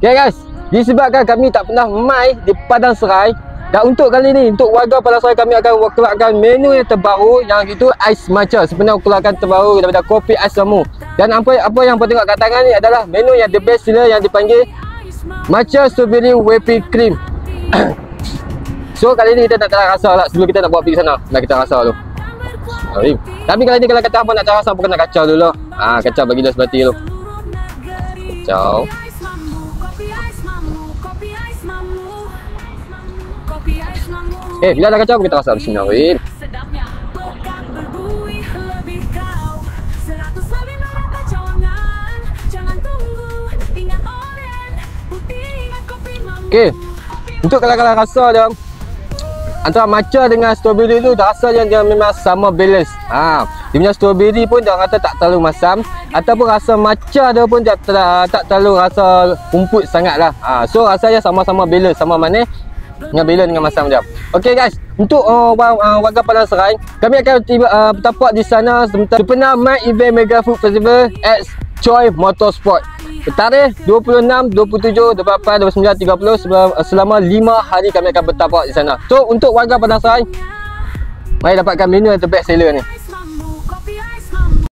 Okay guys, disebabkan kami tak pernah mai di Padang Serai, dan untuk kali ni, untuk warga Padang Serai, kami akan keluarkan menu yang terbaru, yang itu ais matcha. Sebenarnya keluarkan terbaru daripada kopi ais lemu. Dan apa yang kau tengok kat tangan ni adalah menu yang the best seller, yang dipanggil matcha strawberry whipping cream. So kali ni kita nak try rasa lah. Sebelum kita nak buat pergi sana, nak kita rasa dulu. Tapi kali ni kalau kata apa nak try rasa, apa kena kacau dulu. Kacau bagi dia seperti dulu. Kacau. Bila dah kacau, kita rasa bismillahirrahmanirrahim. Okay, untuk kalau rasa dia antara matcha dengan strawberry tu, rasa dia memang sama balance. Dia punya strawberry pun dia kata tak terlalu masam, ataupun rasa matcha dia pun tak terlalu rasa rumput sangat lah. So rasanya sama-sama balance, sama manis dengan balance dengan masam dia. Okay guys, untuk warga Padang Serai, kami akan bertapak di sana sebentar sempena My Event Mega Food Festival at Choi Motorsport. Tarikh 26, 27, 28, 29, 30 selama 5 hari kami akan bertapak di sana. So untuk warga Padang Serai, mari dapatkan menu yang the best seller ni.